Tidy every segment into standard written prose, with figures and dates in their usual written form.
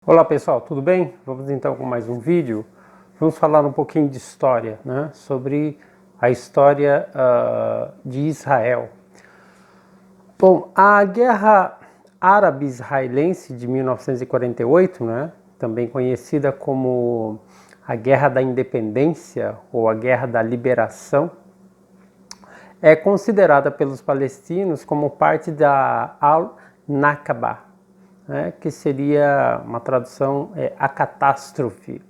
Olá pessoal, tudo bem? Vamos então com mais um vídeo. Vamos falar um pouquinho de história, sobre a história de Israel. Bom, a Guerra Árabe-Israelense de 1948, também conhecida como a Guerra da Independência ou a Guerra da Liberação, é considerada pelos palestinos como parte da Al-Nakba, que seria uma tradução a catástrofe.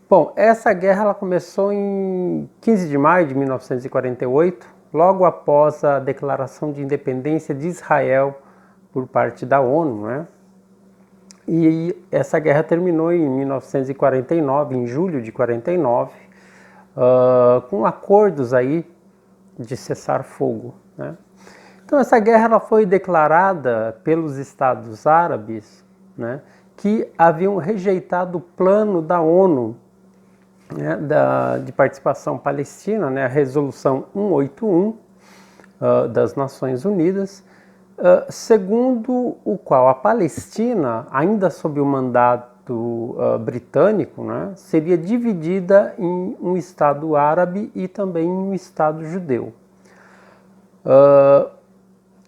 Bom, essa guerra ela começou em 15 de maio de 1948, logo após a declaração de independência de Israel por parte da ONU, E essa guerra terminou em 1949, em julho de 49, com acordos aí de cessar fogo, Então essa guerra ela foi declarada pelos Estados Árabes, que haviam rejeitado o plano da ONU, de participação palestina, a resolução 181 das Nações Unidas, segundo o qual a Palestina, ainda sob o mandato britânico, seria dividida em um Estado árabe e também em um Estado judeu.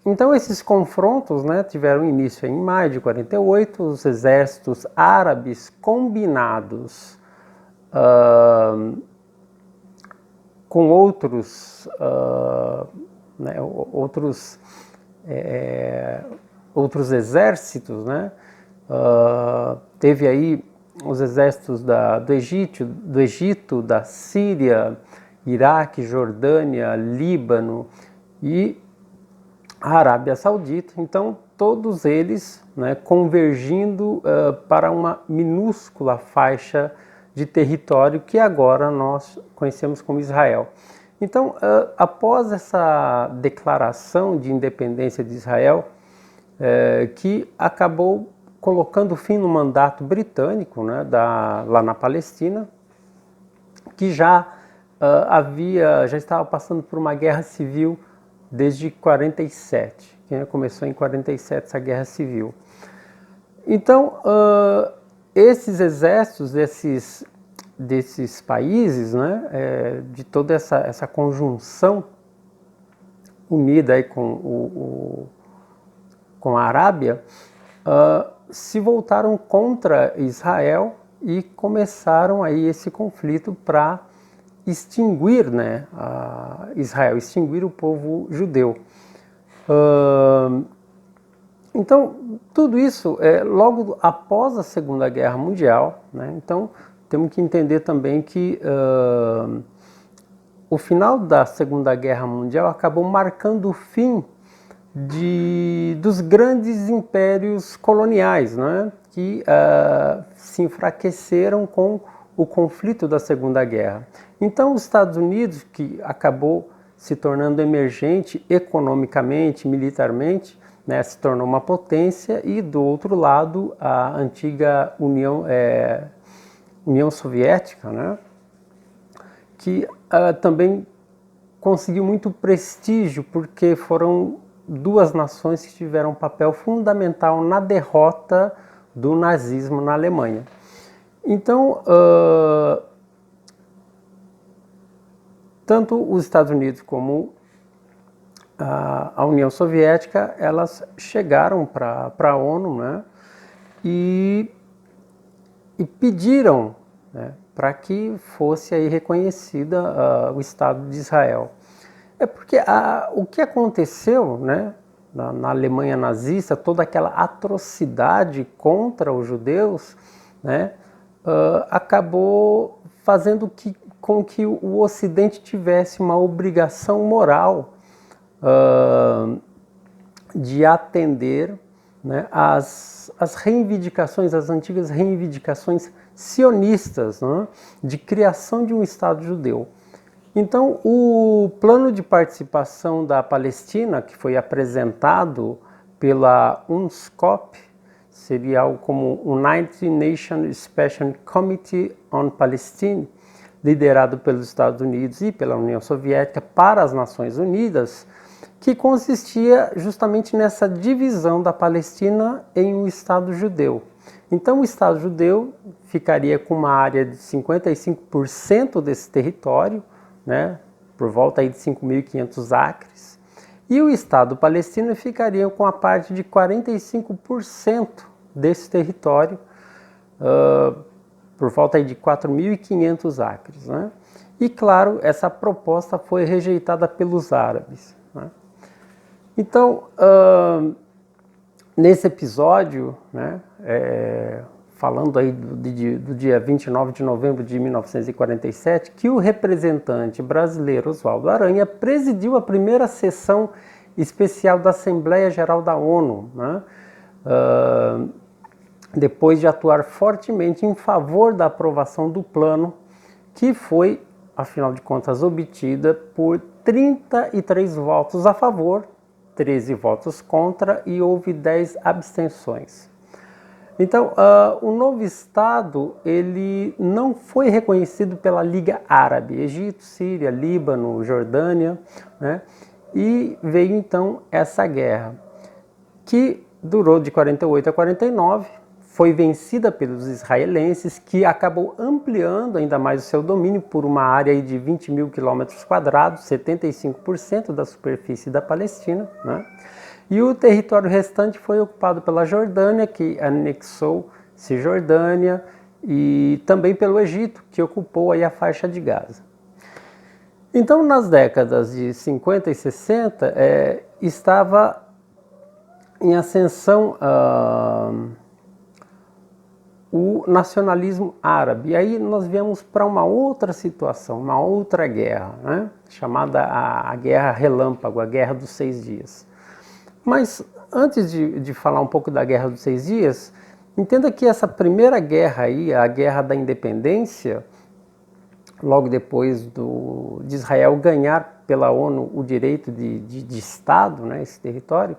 Então esses confrontos tiveram início em maio de 48, os exércitos árabes combinados com outros exércitos, teve aí os exércitos do Egito, da Síria, Iraque, Jordânia, Líbano e a Arábia Saudita, então todos eles convergindo para uma minúscula faixa de território que agora nós conhecemos como Israel. Então, após essa declaração de independência de Israel, que acabou colocando fim no mandato britânico lá na Palestina, que já estava passando por uma guerra civil desde 47, que começou em 47 essa guerra civil. Então, esses exércitos desses países, de toda essa conjunção unida aí com a Arábia, se voltaram contra Israel e começaram aí esse conflito para extinguir Israel, extinguir o povo judeu. Então, tudo isso é logo após a Segunda Guerra Mundial, Então, temos que entender também que o final da Segunda Guerra Mundial acabou marcando o fim dos grandes impérios coloniais, que se enfraqueceram com o conflito da Segunda Guerra. Então, os Estados Unidos, que acabou se tornando emergente economicamente, militarmente, se tornou uma potência, e do outro lado a antiga União Soviética, que também conseguiu muito prestígio, porque foram duas nações que tiveram um papel fundamental na derrota do nazismo na Alemanha. Então, tanto os Estados Unidos como a União Soviética, elas chegaram para a ONU, e pediram para que fosse aí reconhecida o Estado de Israel. É porque o que aconteceu na Alemanha nazista, toda aquela atrocidade contra os judeus, acabou fazendo com que o Ocidente tivesse uma obrigação moral de atender as reivindicações, as antigas reivindicações sionistas, de criação de um Estado judeu. Então, o plano de participação da Palestina, que foi apresentado pela UNSCOP, seria algo como United Nations Special Committee on Palestine, liderado pelos Estados Unidos e pela União Soviética para as Nações Unidas, que consistia justamente nessa divisão da Palestina em um Estado judeu. Então o Estado judeu ficaria com uma área de 55% desse território, né, por volta aí de 5.500 acres, e o Estado palestino ficaria com a parte de 45% desse território, por volta aí de 4.500 acres, né? E claro, essa proposta foi rejeitada pelos árabes, né? Então, nesse episódio, né, falando aí do dia 29 de novembro de 1947, que o representante brasileiro Oswaldo Aranha presidiu a primeira sessão especial da Assembleia Geral da ONU, né, depois de atuar fortemente em favor da aprovação do plano, que foi, afinal de contas, obtida por 33 votos a favor, 13 votos contra e houve 10 abstenções. Então, o novo Estado ele não foi reconhecido pela Liga Árabe, Egito, Síria, Líbano, Jordânia, né? E veio então essa guerra, que durou de 48 a 49, foi vencida pelos israelenses, que acabou ampliando ainda mais o seu domínio por uma área de 20.000 quilômetros quadrados, 75% da superfície da Palestina, né? E o território restante foi ocupado pela Jordânia, que anexou Cisjordânia, e também pelo Egito, que ocupou aí a faixa de Gaza. Então, nas décadas de 50 e 60, estava em ascensão o nacionalismo árabe. E aí nós viemos para uma outra situação, uma outra guerra, né? Chamada a Guerra Relâmpago, a Guerra dos 6 Dias. Mas antes de falar um pouco da Guerra dos 6 Dias, entenda que essa primeira guerra aí, a Guerra da Independência, logo depois de Israel ganhar pela ONU o direito de Estado, né, esse território,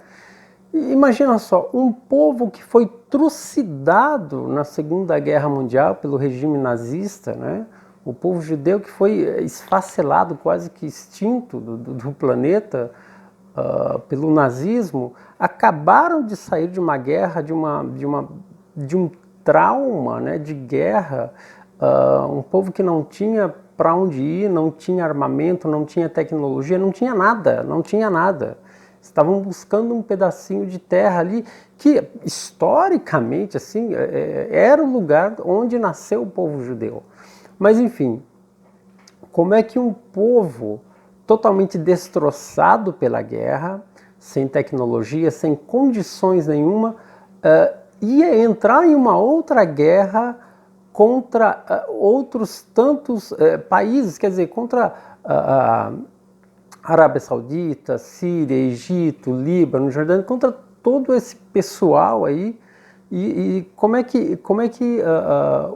imagina só, um povo que foi trucidado na Segunda Guerra Mundial pelo regime nazista, né, o povo judeu que foi esfacelado, quase que extinto do planeta, pelo nazismo, acabaram de sair de uma guerra, de um trauma, né, de guerra, um povo que não tinha para onde ir, não tinha armamento, não tinha tecnologia, não tinha nada. Estavam buscando um pedacinho de terra ali que, historicamente, assim, era o lugar onde nasceu o povo judeu. Mas, enfim, como é que um povo totalmente destroçado pela guerra, sem tecnologia, sem condições nenhuma, ia entrar em uma outra guerra contra outros tantos países, quer dizer, contra Arábia Saudita, Síria, Egito, Líbano, Jordânia, contra todo esse pessoal aí, e como é que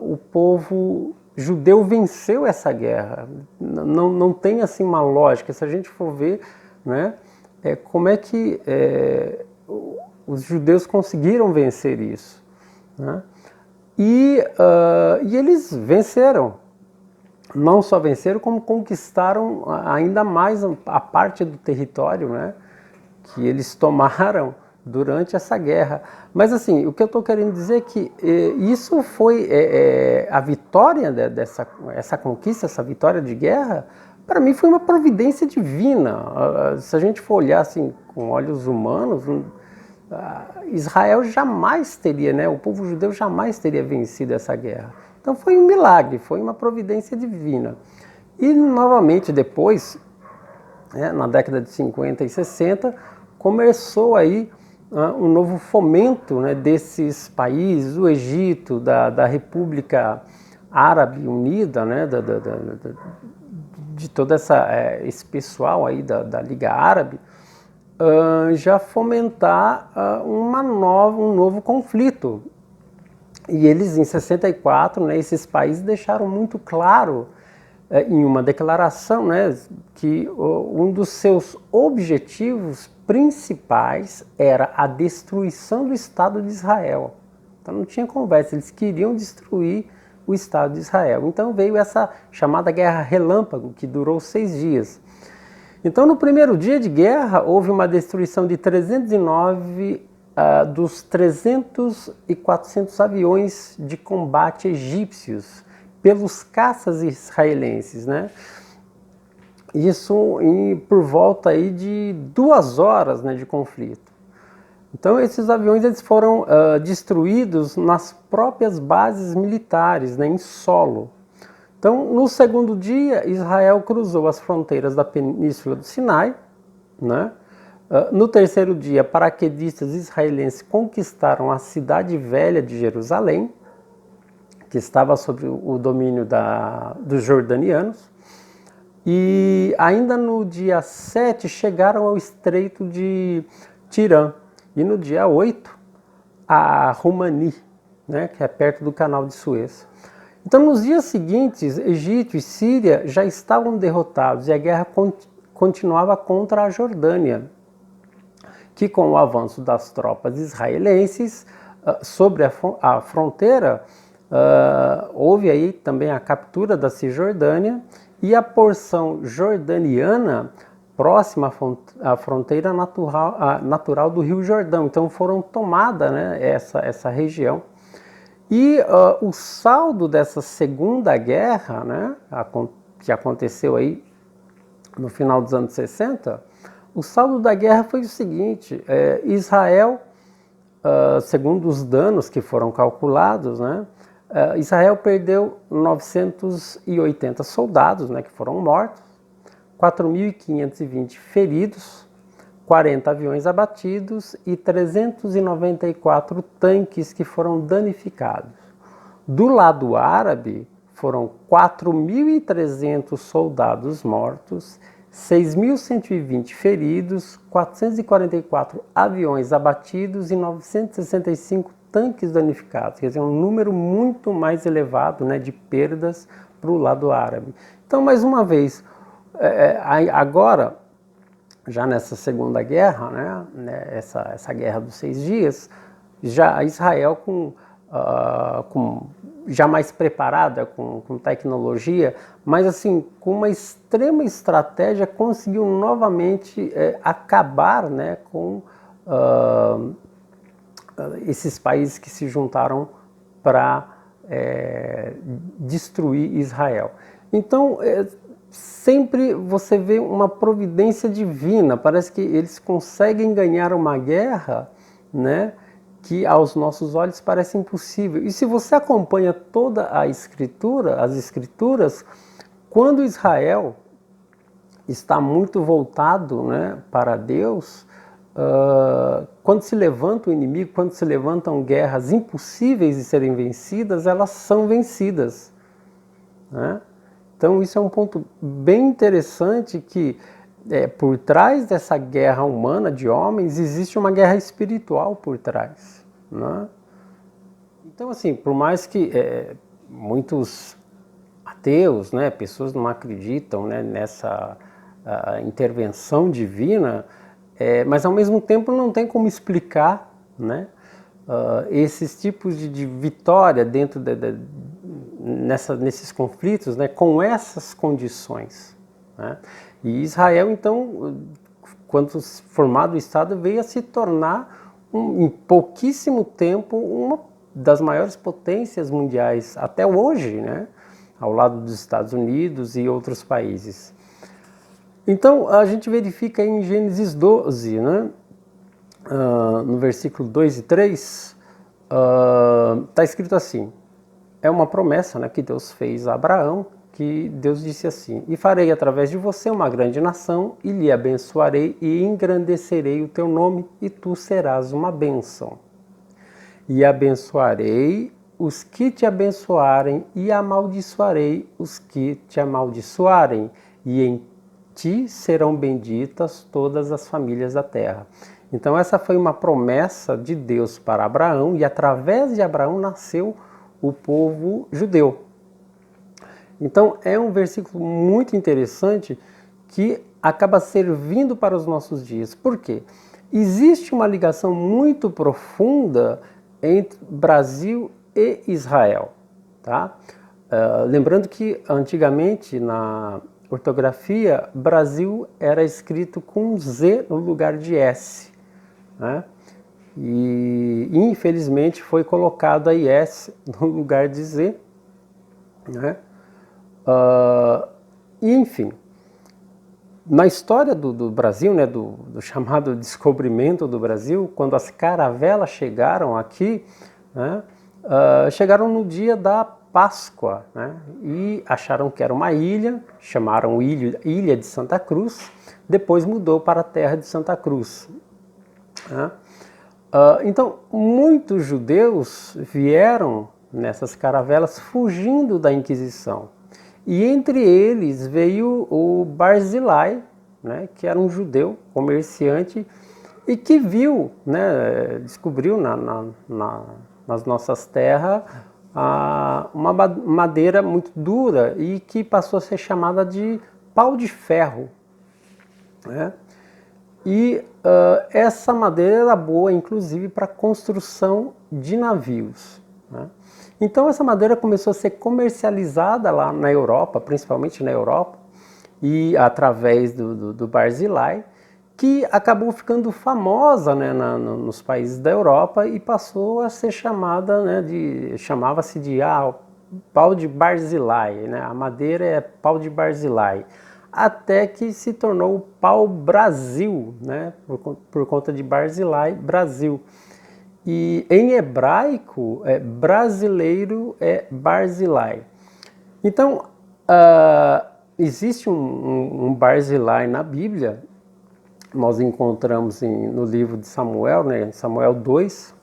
o povo judeu venceu essa guerra? Não tem assim uma lógica. Se a gente for ver, né, como é que os judeus conseguiram vencer isso, né? E eles venceram. Não só venceram, como conquistaram ainda mais a parte do território, né, que eles tomaram durante essa guerra. Mas assim, o que eu estou querendo dizer é que isso foi a vitória essa conquista, essa vitória de guerra, para mim foi uma providência divina. Se a gente for olhar assim com olhos humanos, Israel jamais teria, né, o povo judeu jamais teria vencido essa guerra. Então foi um milagre, foi uma providência divina. E novamente depois, né, na década de 50 e 60, começou aí um novo fomento, né, desses países, do Egito, da República Árabe Unida, né, de todo esse pessoal aí da Liga Árabe, já fomentar um novo conflito. E eles, em 64, né, esses países deixaram muito claro, em uma declaração, né, que um dos seus objetivos principais era a destruição do Estado de Israel. Então não tinha conversa, eles queriam destruir o Estado de Israel. Então veio essa chamada Guerra Relâmpago, que durou 6 dias. Então no primeiro dia de guerra houve uma destruição de 309 dos 300 e 400 aviões de combate egípcios pelos caças israelenses, né? Isso por volta aí de 2 horas, né, de conflito. Então esses aviões eles foram destruídos nas próprias bases militares, né, em solo. Então no segundo dia Israel cruzou as fronteiras da Península do Sinai, né? No terceiro dia paraquedistas israelenses conquistaram a cidade velha de Jerusalém, que estava sob o domínio dos jordanianos. E ainda no dia 7 chegaram ao Estreito de Tirã. E no dia 8 a Rumani, né, que é perto do Canal de Suez. Então nos dias seguintes, Egito e Síria já estavam derrotados e a guerra continuava contra a Jordânia, que com o avanço das tropas israelenses sobre a fronteira, houve aí também a captura da Cisjordânia e a porção jordaniana próxima à fronteira natural do Rio Jordão. Então foram tomadas, né, essa região. E o saldo dessa segunda guerra, né, que aconteceu aí no final dos anos 60, o saldo da guerra foi o seguinte: Israel, segundo os danos que foram calculados, né, Israel perdeu 980 soldados, né, que foram mortos, 4.520 feridos, 40 aviões abatidos e 394 tanques que foram danificados. Do lado árabe, foram 4.300 soldados mortos, 6.120 feridos, 444 aviões abatidos e 965 tanques danificados. Quer dizer, um número muito mais elevado, né, de perdas para o lado árabe. Então, mais uma vez, agora, já nessa segunda guerra, né, essa guerra dos 6 dias, já Israel já mais preparada, com tecnologia, mas assim, com uma extrema estratégia, conseguiu novamente acabar, né, com esses países que se juntaram para destruir Israel. Então, sempre você vê uma providência divina, parece que eles conseguem ganhar uma guerra, né, que aos nossos olhos parece impossível. E se você acompanha toda a Escritura, as Escrituras, quando Israel está muito voltado, né, para Deus, quando se levanta o inimigo, quando se levantam guerras impossíveis de serem vencidas, elas são vencidas, né? Então isso é um ponto bem interessante, que por trás dessa guerra humana de homens existe uma guerra espiritual por trás, né? Então assim, por mais que muitos ateus, né, pessoas não acreditam, né, nessa intervenção divina, mas ao mesmo tempo não tem como explicar, né, esses tipos de vitória dentro nesses conflitos, né, com essas condições, né? E Israel, então, quando formado o Estado, veio a se tornar, em pouquíssimo tempo, uma das maiores potências mundiais, até hoje, né, ao lado dos Estados Unidos e outros países. Então, a gente verifica em Gênesis 12, né, no versículo 2 e 3, está escrito assim: é uma promessa, né, que Deus fez a Abraão, que Deus disse assim: e farei através de você uma grande nação, e lhe abençoarei e engrandecerei o teu nome, e tu serás uma bênção. E abençoarei os que te abençoarem, e amaldiçoarei os que te amaldiçoarem, e em ti serão benditas todas as famílias da terra. Então essa foi uma promessa de Deus para Abraão, e através de Abraão nasceu o povo judeu. Então é um versículo muito interessante que acaba servindo para os nossos dias. Por quê? Existe uma ligação muito profunda entre Brasil e Israel, tá? Lembrando que antigamente na ortografia, Brasil era escrito com Z no lugar de S, né? E infelizmente foi colocado a IS no lugar de Z, né? Enfim, na história do Brasil, né, do chamado descobrimento do Brasil, quando as caravelas chegaram aqui, né, chegaram no dia da Páscoa, né, e acharam que era uma ilha, chamaram Ilha de Santa Cruz, depois mudou para a terra de Santa Cruz, né. Então, muitos judeus vieram nessas caravelas fugindo da Inquisição. E entre eles veio o Barzilai, né, que era um judeu comerciante e que viu, né, descobriu nas nossas terras uma madeira muito dura e que passou a ser chamada de pau de ferro, né? E essa madeira era boa, inclusive, para construção de navios, né? Então essa madeira começou a ser comercializada lá na Europa, principalmente na Europa, e através do Barzilai, que acabou ficando famosa, né, nos países da Europa e passou a ser chamada, né, chamava-se de pau de Barzilai, né? A madeira é pau de Barzilai. Até que se tornou o pau-brasil, né, por conta de Barzilai, Brasil. E em hebraico, brasileiro é Barzilai. Então, existe um Barzilai na Bíblia, nós encontramos no livro de Samuel, né, Samuel 2,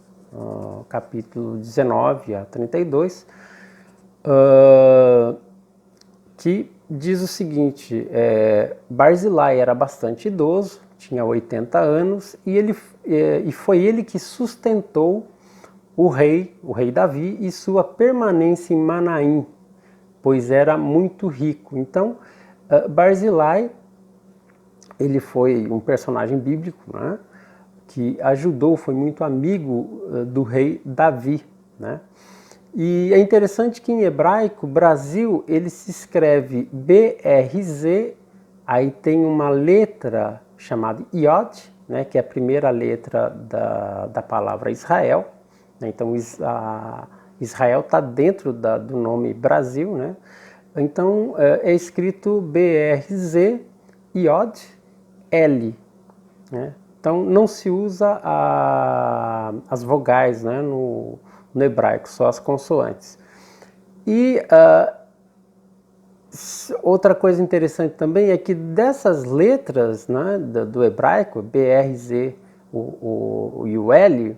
capítulo 19 a 32, que diz o seguinte: Barzilai era bastante idoso, tinha 80 anos, e foi ele que sustentou o rei Davi e sua permanência em Manaim, pois era muito rico. Então, Barzilai, ele foi um personagem bíblico, né, que ajudou, foi muito amigo do rei Davi, né? E é interessante que em hebraico, Brasil, ele se escreve BRZ, aí tem uma letra chamada Iod, né, que é a primeira letra da palavra Israel, né? Então Israel está dentro do nome Brasil, né? Então é escrito BRZ Iod L, né? Então não se usa as vogais, né, no hebraico, só as consoantes. E outra coisa interessante também é que dessas letras, né, do hebraico, BRZ e o L,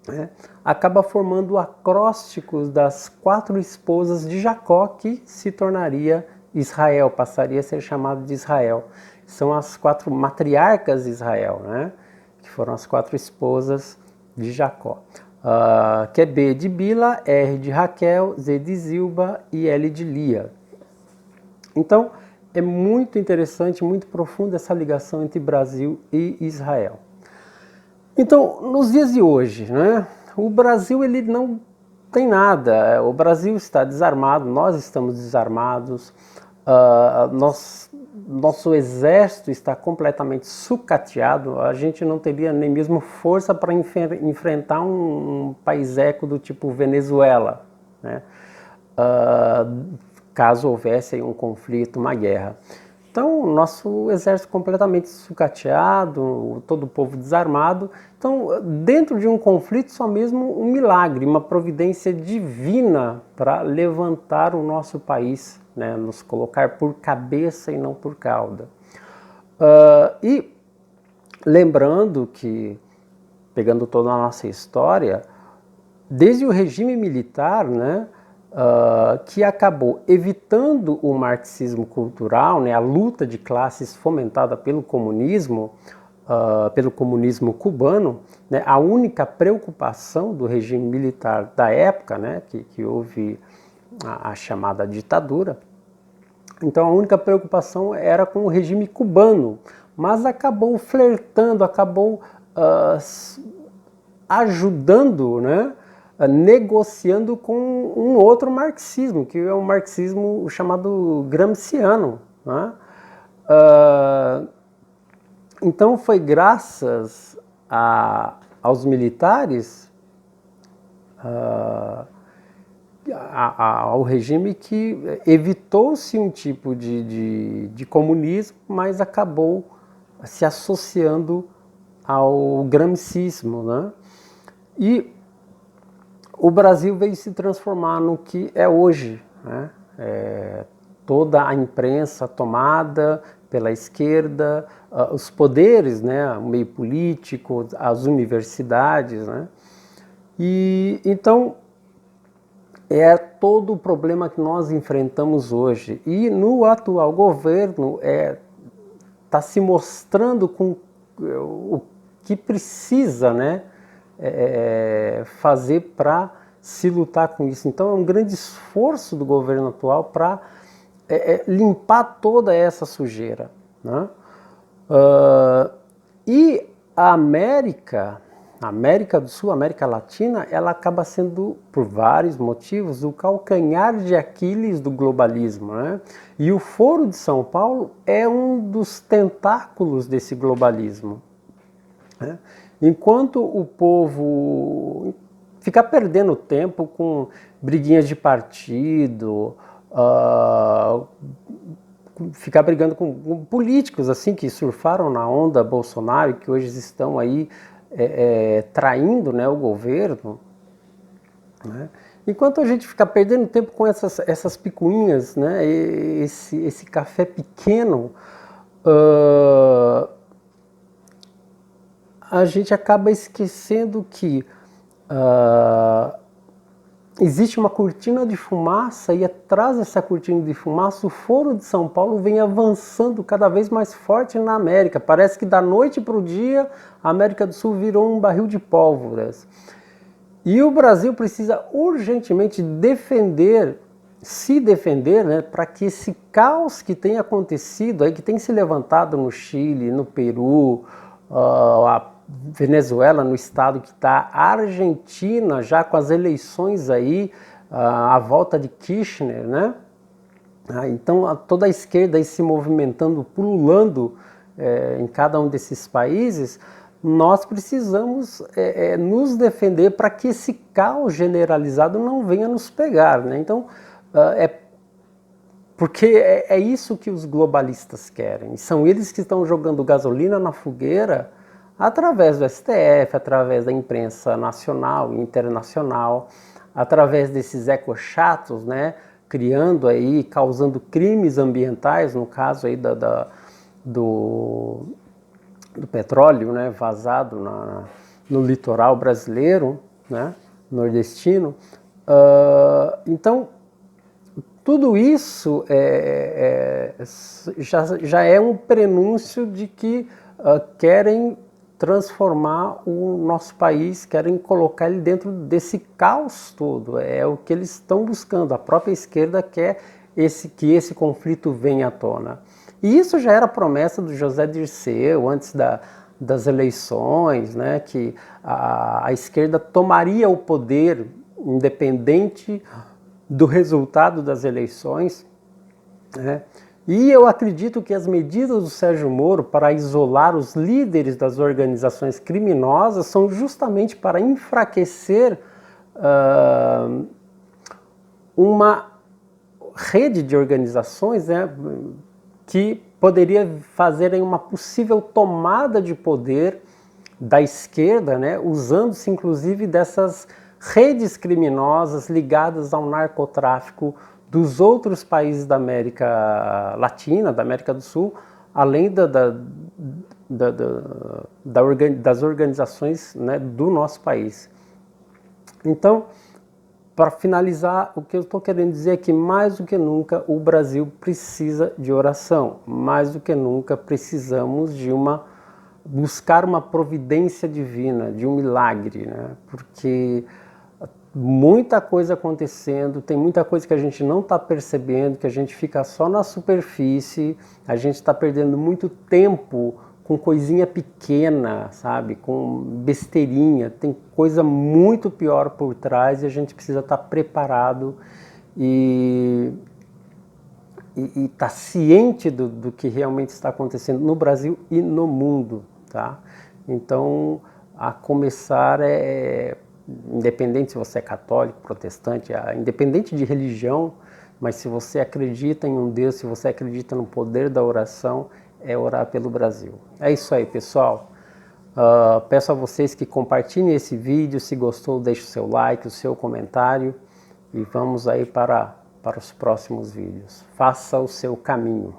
né, acaba formando acrósticos das 4 esposas de Jacó, que se tornaria Israel, passaria a ser chamado de Israel. São as 4 matriarcas de Israel, né, que foram as 4 esposas de Jacó. Que é B de Bila, R de Raquel, Z de Zilba e L de Lia. Então, é muito interessante, muito profunda essa ligação entre Brasil e Israel. Então, nos dias de hoje, né, o Brasil ele não tem nada, o Brasil está desarmado, nós estamos desarmados, nosso exército está completamente sucateado, a gente não teria nem mesmo força para enfrentar um país-eco do tipo Venezuela, né? Caso houvesse aí um conflito, uma guerra. Então, nosso exército completamente sucateado, todo o povo desarmado. Então, dentro de um conflito, só mesmo um milagre, uma providência divina para levantar o nosso país, né, nos colocar por cabeça e não por cauda. E lembrando que, pegando toda a nossa história, desde o regime militar, né, que acabou evitando o marxismo cultural, né, a luta de classes fomentada pelo comunismo cubano, né, a única preocupação do regime militar da época, né, que houve a chamada ditadura. Então a única preocupação era com o regime cubano, mas acabou flertando, acabou ajudando, né, negociando com um outro marxismo, que é um marxismo chamado gramsciano, né? Então foi graças aos militares, ao regime que evitou-se um tipo de comunismo, mas acabou se associando ao gramscismo, né? E o Brasil veio se transformar no que é hoje, né? Toda a imprensa tomada pela esquerda, os poderes, né? O meio político, as universidades, né? E então é todo o problema que nós enfrentamos hoje. E no atual governo está se mostrando com o que precisa, né, fazer para se lutar com isso. Então é um grande esforço do governo atual para limpar toda essa sujeira, né? E a América do Sul, América Latina, ela acaba sendo, por vários motivos, o calcanhar de Aquiles do globalismo, né? E o Foro de São Paulo é um dos tentáculos desse globalismo, né? Enquanto o povo fica perdendo tempo com briguinhas de partido, ficar brigando com políticos assim que surfaram na onda Bolsonaro e que hoje estão aí traindo, né, o governo, né? Enquanto a gente fica perdendo tempo com essas picuinhas, né, esse café pequeno, a gente acaba esquecendo que existe uma cortina de fumaça e atrás dessa cortina de fumaça o Foro de São Paulo vem avançando cada vez mais forte na América. Parece que da noite para o dia a América do Sul virou um barril de pólvoras. E o Brasil precisa urgentemente se defender, né, para que esse caos que tem acontecido, aí, que tem se levantado no Chile, no Peru, a Venezuela, no estado que está, a Argentina já com as eleições aí, a volta de Kirchner, né? Então toda a esquerda aí se movimentando, pululando em cada um desses países, nós precisamos nos defender para que esse caos generalizado não venha nos pegar, né? Então porque é isso que os globalistas querem, são eles que estão jogando gasolina na fogueira através do STF, através da imprensa nacional e internacional, através desses ecochatos, né, criando aí, causando crimes ambientais, no caso aí do petróleo, né, vazado no litoral brasileiro, né, nordestino. Então, tudo isso já é um prenúncio de que querem transformar o nosso país, querem colocar ele dentro desse caos todo. É o que eles estão buscando. A própria esquerda quer que esse conflito venha à tona. E isso já era promessa do José Dirceu antes das eleições, né, que a esquerda tomaria o poder independente do resultado das eleições, né? E eu acredito que as medidas do Sérgio Moro para isolar os líderes das organizações criminosas são justamente para enfraquecer uma rede de organizações, né, que poderia fazer uma possível tomada de poder da esquerda, né, usando-se inclusive dessas redes criminosas ligadas ao narcotráfico dos outros países da América Latina, da América do Sul, além das organizações, né, do nosso país. Então, para finalizar, o que eu estou querendo dizer é que mais do que nunca o Brasil precisa de oração, mais do que nunca precisamos buscar uma providência divina, de um milagre, né? Porque muita coisa acontecendo, tem muita coisa que a gente não está percebendo, que a gente fica só na superfície, a gente está perdendo muito tempo com coisinha pequena, sabe, com besteirinha, tem coisa muito pior por trás e a gente precisa estar preparado e estar ciente do que realmente está acontecendo no Brasil e no mundo, tá? Então, a começar, independente se você é católico, protestante, independente de religião, mas se você acredita em um Deus, se você acredita no poder da oração, é orar pelo Brasil. É isso aí, pessoal. Peço a vocês que compartilhem esse vídeo. Se gostou, deixe o seu like, o seu comentário. E vamos aí para os próximos vídeos. Faça o seu caminho.